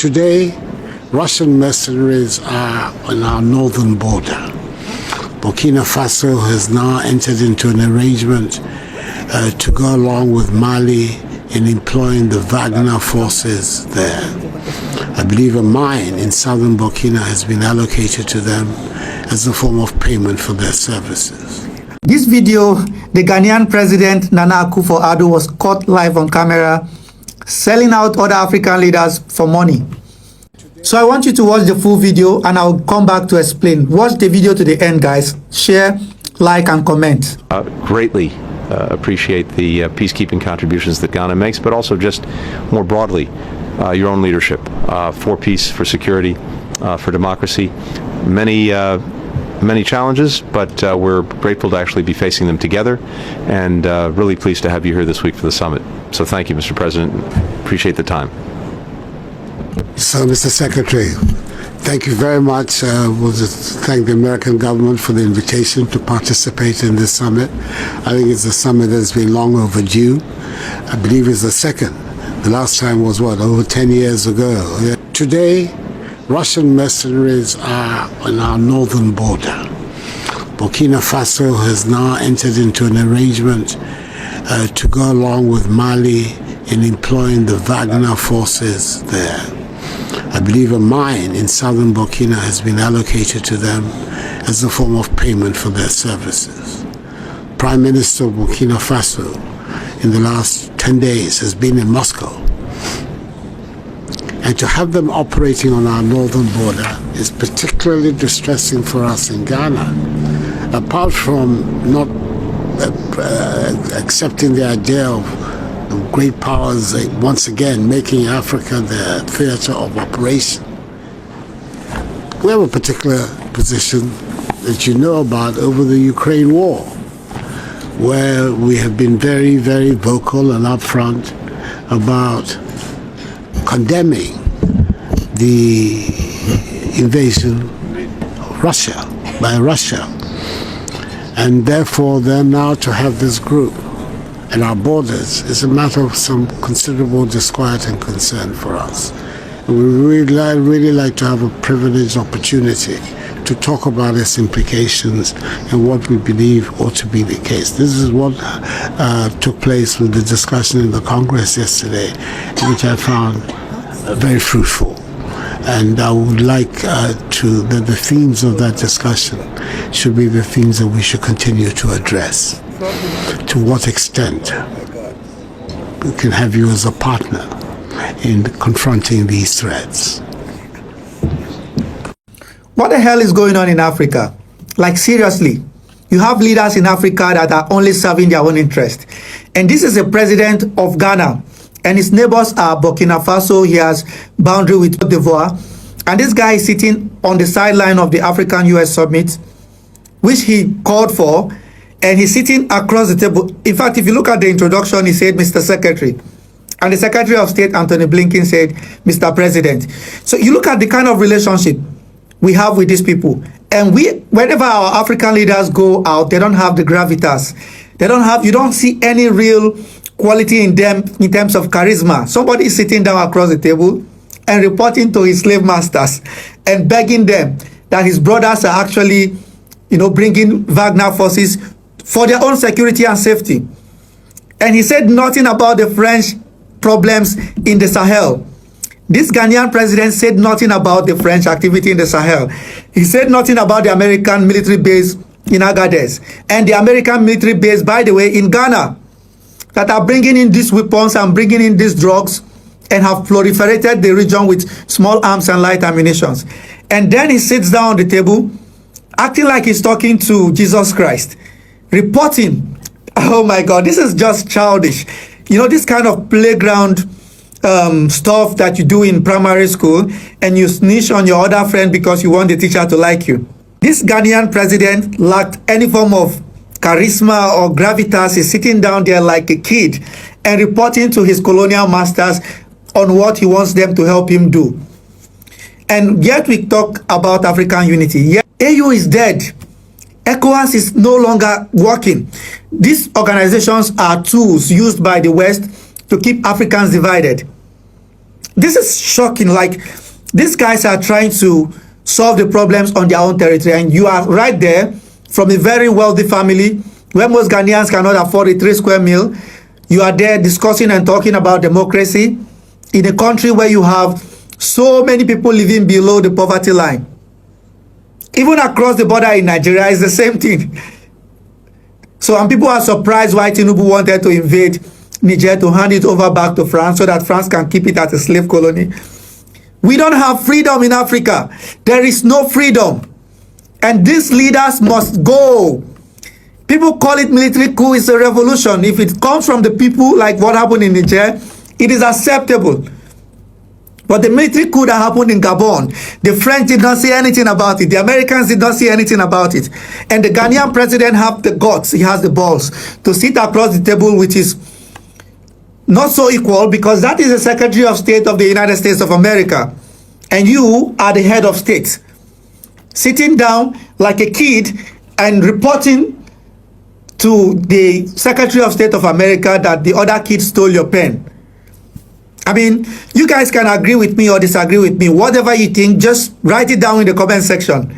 Today, Russian mercenaries are on our northern border. Burkina Faso has now entered into an arrangement to go along with Mali in employing the Wagner forces there. I believe a mine in southern Burkina has been allocated to them as a form of payment for their services. This video, the Ghanaian president Nana Akufo-Addo was caught live on camera selling out other African leaders for money. So I want you to watch the full video and I'll come back to explain. Watch the video to the end, guys. Share, like, and comment. Greatly appreciate the peacekeeping contributions that Ghana makes, but also just more broadly, your own leadership for peace, for security, for democracy. Many challenges, but we're grateful to actually be facing them together, and really pleased to have you here this week for the summit. So thank you, Mr. President. Appreciate the time. So, Mr. Secretary, thank you very much. We'll just thank the American government for the invitation to participate in this summit. I think it's a summit that's been long overdue. I believe it's the second. The last time was, over 10 years ago. Today, Russian mercenaries are on our northern border. Burkina Faso has now entered into an arrangement to go along with Mali in employing the Wagner forces there. I believe a mine in southern Burkina has been allocated to them as a form of payment for their services. Prime Minister of Burkina Faso in the last 10 days has been in Moscow. And to have them operating on our northern border is particularly distressing for us in Ghana. Apart from not accepting the idea of great powers once again making Africa their theater of operation, we have a particular position that you know about over the Ukraine war, where we have been very, very vocal and upfront about condemning the invasion of Russia by Russia. And therefore, then now to have this group at our borders is a matter of some considerable disquiet and concern for us. And we really like to have a privileged opportunity to talk about its implications and what we believe ought to be the case. This is what took place with the discussion in the Congress yesterday, which I found very fruitful. And I would like that the themes of that discussion should be the themes that we should continue to address. To what extent we can have you as a partner in confronting these threats. What the hell is going on in Africa? Like, seriously, you have leaders in Africa that are only serving their own interest. And this is a president of Ghana, and his neighbors are Burkina Faso. He has boundary with Côte d'Ivoire. And this guy is sitting on the sideline of the African-US summit, which he called for, and he's sitting across the table. In fact, if you look at the introduction, he said, Mr. Secretary. And the Secretary of State, Antony Blinken, said, Mr. President. So you look at the kind of relationship we have with these people. And whenever our African leaders go out, they don't have the gravitas. You don't see any real quality in them in terms of charisma. Somebody is sitting down across the table and reporting to his slave masters and begging them that his brothers are actually, bringing Wagner forces for their own security and safety. And he said nothing about the French problems in the Sahel. This Ghanaian president said nothing about the French activity in the Sahel. He said nothing about the American military base in Agadez and the American military base, by the way, in Ghana, that are bringing in these weapons and bringing in these drugs and have proliferated the region with small arms and light ammunitions. And then he sits down on the table, acting like he's talking to Jesus Christ, reporting. Oh my God, this is just childish. This kind of playground stuff that you do in primary school, and you snitch on your other friend because you want the teacher to like you. This Ghanaian president lacked any form of charisma or gravitas. Is sitting down there like a kid and reporting to his colonial masters on what he wants them to help him do. And yet we talk about African unity. Yet AU is dead. ECOWAS is no longer working. These organizations are tools used by the West to keep Africans divided. This is shocking. Like, these guys are trying to solve the problems on their own territory, and you are right there from a very wealthy family where most Ghanaians cannot afford a 3 square meal. You are there discussing and talking about democracy in a country where you have so many people living below the poverty line. Even across the border in Nigeria is the same thing. So, and people are surprised why Tinubu wanted to invade Niger to hand it over back to France so that France can keep it as a slave colony. We don't have freedom in Africa. There is no freedom. And these leaders must go. People call it military coup. It's a revolution. If it comes from the people, like what happened in Niger, it is acceptable. But the military coup that happened in Gabon, the French did not say anything about it. The Americans did not say anything about it. And the Ghanaian president have the guts, he has the balls to sit across the table, which is not so equal, because that is the Secretary of State of the United States of America. And you are the head of state. Sitting down like a kid and reporting to the Secretary of State of America that the other kid stole your pen. I mean, you guys can agree with me or disagree with me. Whatever you think, just write it down in the comment section.